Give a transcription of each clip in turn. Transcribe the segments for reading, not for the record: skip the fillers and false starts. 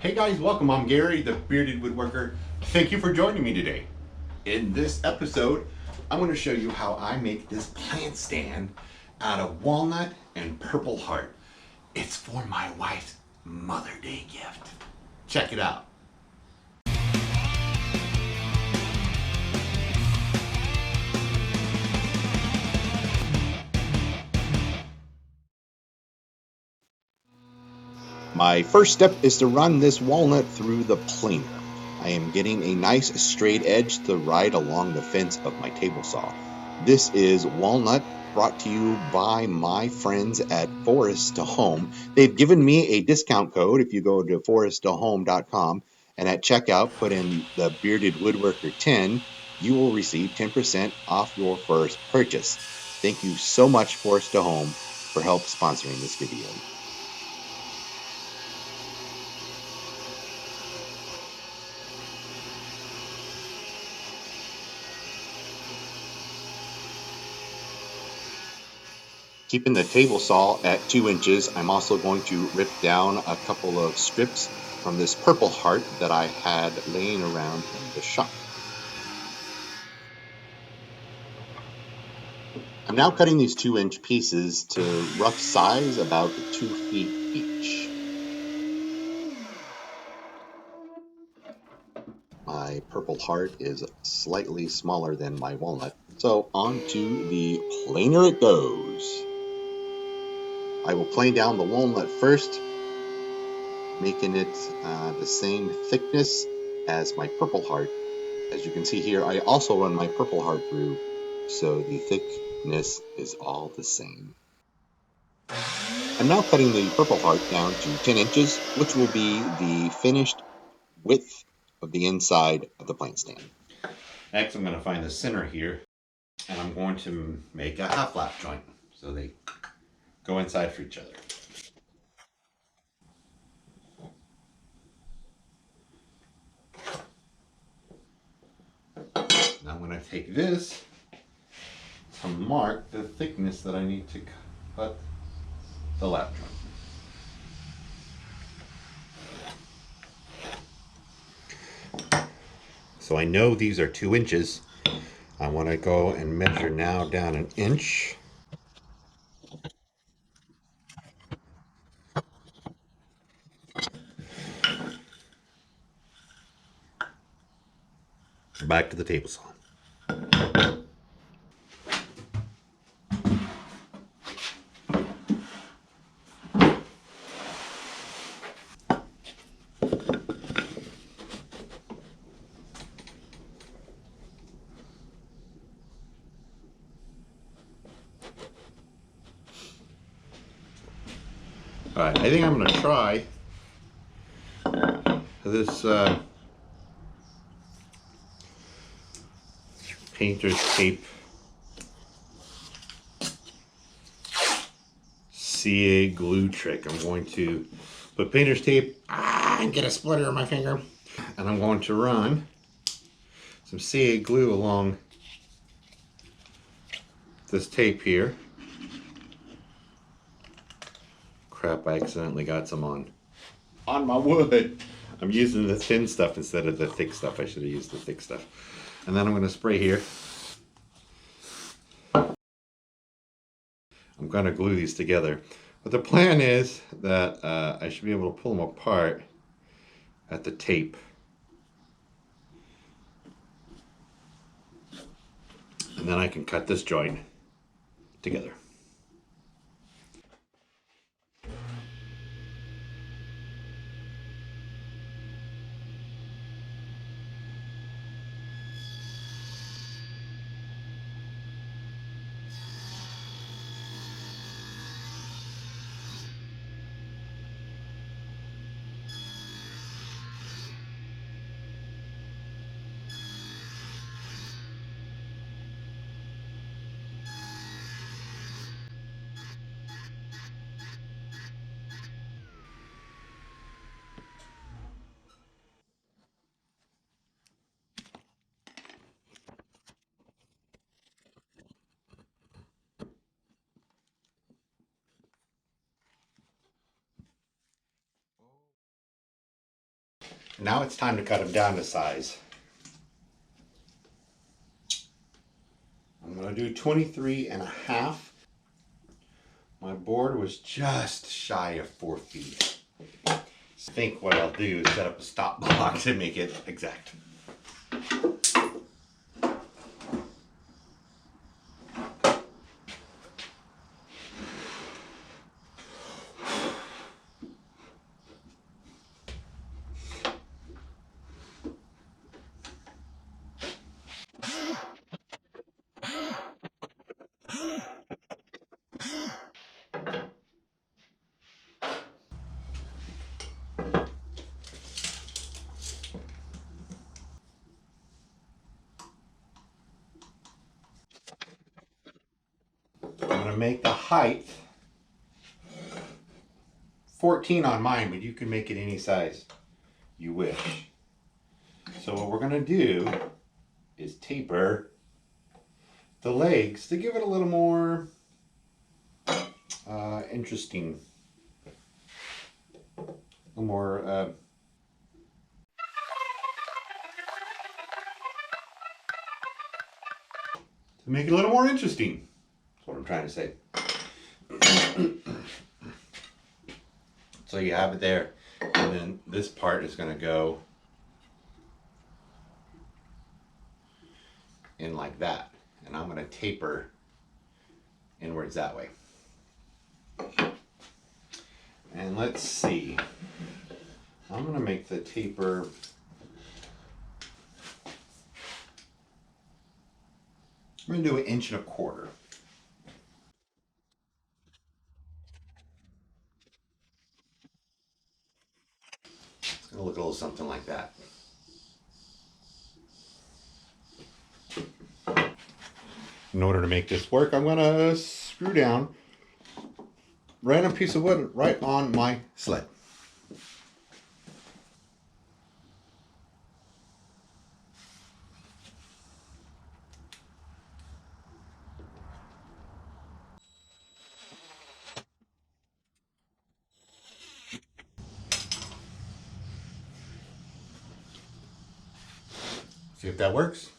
Hey guys, welcome. I'm Gary, the Bearded Woodworker. Thank you for joining me today. In this episode, I'm going to show you how I make this plant stand out of walnut and purple heart. It's for my wife's Mother Day gift. Check it out. My first step is to run this walnut through the planer. I am getting a nice straight edge to ride along the fence of my table saw. This is walnut, brought to you by my friends at Forest to Home. They've given me a discount code if you go to foresttohome.com and at checkout put in the Bearded Woodworker 10, you will receive 10% off your first purchase. Thank you so much, Forest to Home, for help sponsoring this video. Keeping the table saw at 2 inches, I'm also going to rip down a couple of strips from this purple heart that I had laying around in the shop. I'm now cutting these 2-inch pieces to rough size, about 2 feet each. My purple heart is slightly smaller than my walnut, so onto the planer it goes. I will plane down the walnut first, making it the same thickness as my purple heart. As you can see here, I also run my purple heart through, so the thickness is all the same. I'm now cutting the purple heart down to 10 inches, which will be the finished width of the inside of the plant stand. Next, I'm going to find the center here, and I'm going to make a half lap joint so they go inside for each other. Now I'm going to take this to mark the thickness that I need to cut the lap joint. So I know these are 2 inches. I want to go and measure now down 1 inch. Back to the table saw. Alright, I think I'm going to try this painter's tape CA glue trick. I'm going to put painter's tape and get a splitter in my finger, and I'm going to run some CA glue along this tape here. Crap, I accidentally got some on my wood. I'm using the thin stuff instead of the thick stuff. I should have used the thick stuff. And then I'm going to spray here. I'm going to glue these together. But the plan is that I should be able to pull them apart at the tape. And then I can cut this joint together. Now it's time to cut them down to size. I'm going to do 23.5. My board was just shy of 4 feet. I think what I'll do is set up a stop block to make it exact. I'm going to make the height 14 on mine, but you can make it any size you wish. So what we're going to do is taper the legs to give it a little more interesting, a little more to make it a little more interesting. That's what I'm trying to say. So you have it there, and then this part is going to go in like that, and I'm going to taper inwards that way. And let's see, I'm going to make the taper I'm going to do 1.25 inches. It's going to look a little something like that. In order to make this work, I'm going to screw down random piece of wood right on my sled. See if that works.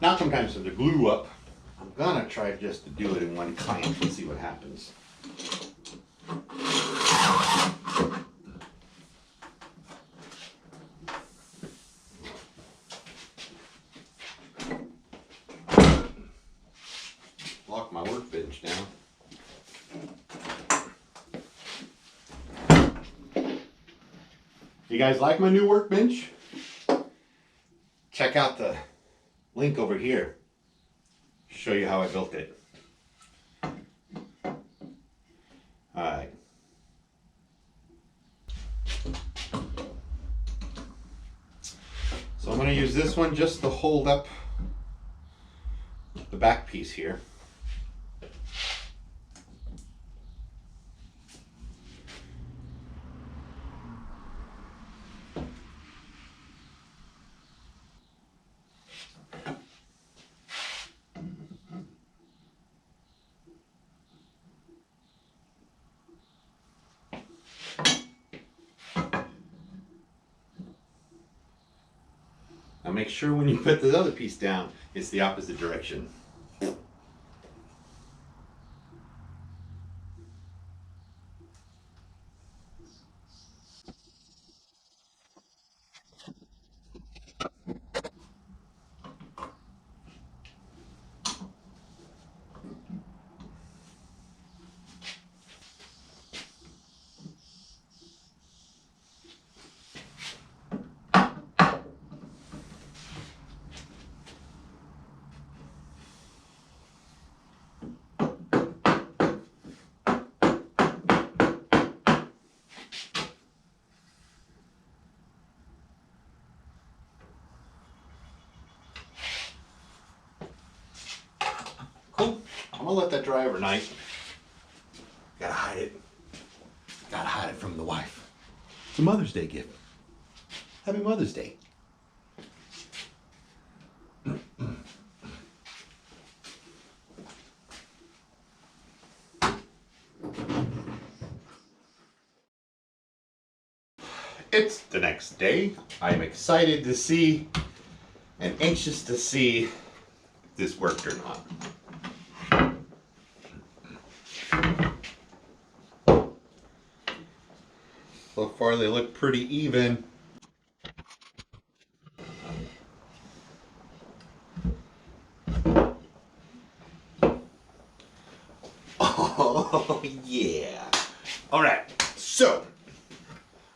Now sometimes with the glue up, I'm gonna try just to do it in one clamp and see what happens. Lock my workbench down. You guys like my new workbench? Check out the link over here. Show you how I built it. Alright. So I'm going to use this one just to hold up the back piece here. make sure when you put the other piece down, it's the opposite direction. Cool. I'm gonna let that dry overnight. Gotta hide it. Gotta hide it from the wife. It's a Mother's Day gift. Happy Mother's Day. It's the next day. I'm excited to see and anxious to see if this worked or not. So far they look pretty even. Oh yeah. All right, so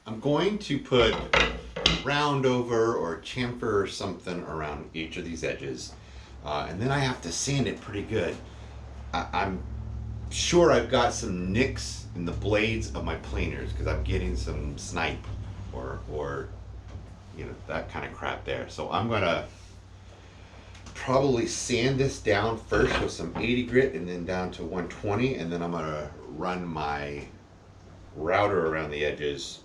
I'm going to put round over or chamfer or something around each of these edges. And then I have to sand it pretty good. I'm sure I've got some nicks in the blades of my planers because I'm getting some snipe or you know, that kind of crap there. So I'm gonna probably sand this down first with some 80 grit and then down to 120, and then I'm gonna run my router around the edges.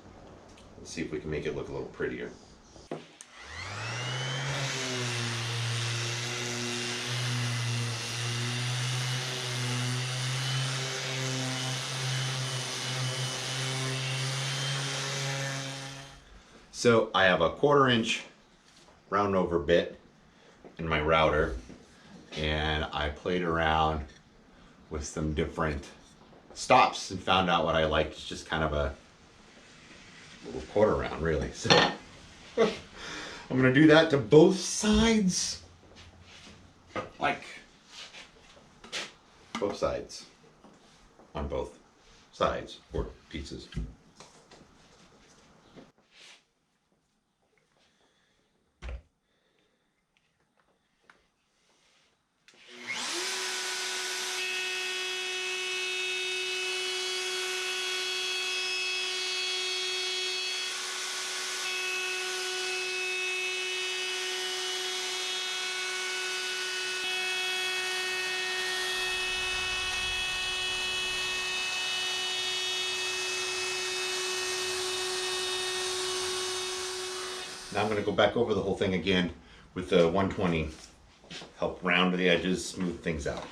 Let's see if we can make it look a little prettier. So I have a 1/4 inch round over bit in my router, and I played around with some different stops and found out what I liked. It's just kind of a little 1/4 round, really. So I'm gonna do that to both sides, like both sides, on both sides or pieces. Now I'm going to go back over the whole thing again with the 120, help round the edges, smooth things out.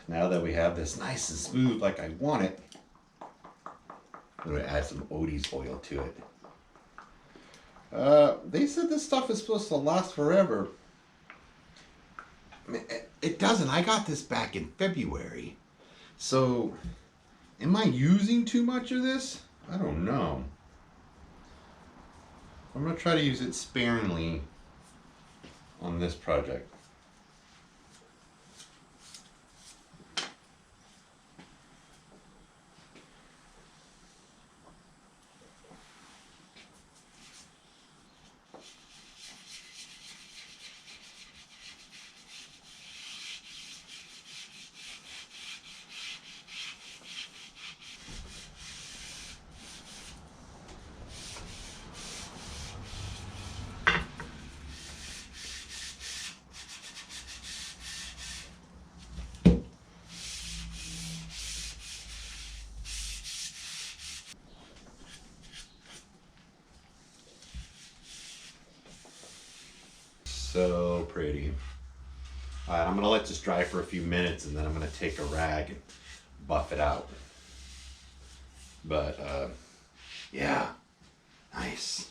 Now that we have this nice and smooth like I want it, I'm going to add some Odie's oil to it. They said this stuff is supposed to last forever. I mean, it doesn't. I got this back in February. So, am I using too much of this? I don't know. I'm going to try to use it sparingly on this project. So pretty. All right, I'm gonna let this dry for a few minutes and then I'm gonna take a rag and buff it out. But yeah, nice.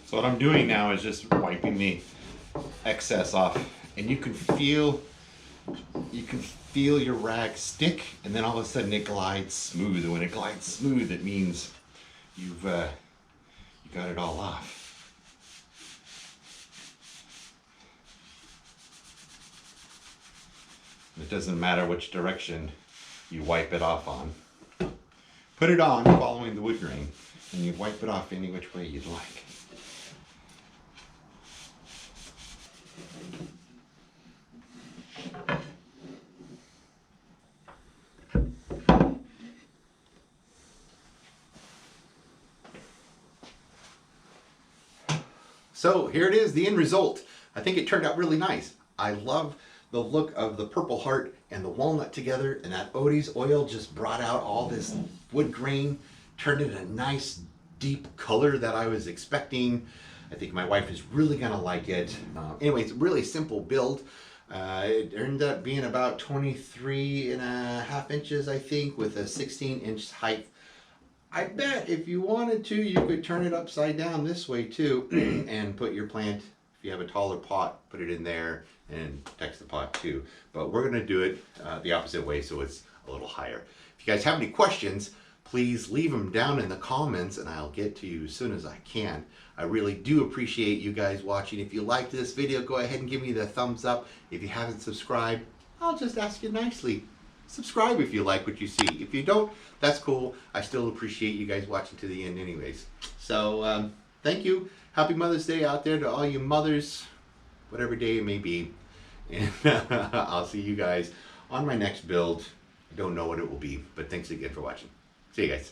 So what I'm doing now is just wiping the excess off, and you can feel your rag stick, and then all of a sudden it glides smooth. And when it glides smooth, it means you've you got it all off. It doesn't matter which direction you wipe it off on. Put it on following the wood grain, and you wipe it off any which way you'd like. So here it is, the end result. I think it turned out really nice. I love the look of the Purple Heart and the walnut together, and that Odie's oil just brought out all this wood grain, turned it a nice deep color that I was expecting. I think my wife is really gonna like it. Anyway, it's a really simple build. It ended up being about 23.5 inches, I think, with a 16-inch height. I bet if you wanted to, you could turn it upside down this way too and put your plant, if you have a taller pot, put it in there and protects the pot too. But we're gonna do it the opposite way, so it's a little higher. If you guys have any questions, please leave them down in the comments and I'll get to you as soon as I can. I really do appreciate you guys watching. If you liked this video, go ahead and give me the thumbs up. If you haven't subscribed, I'll just ask you nicely. Subscribe if you like what you see. If you don't, that's cool. I still appreciate you guys watching to the end anyways. So thank you. Happy Mother's Day out there to all you mothers, whatever day it may be. And I'll see you guys on my next build. I don't know what it will be, but thanks again for watching. See you guys.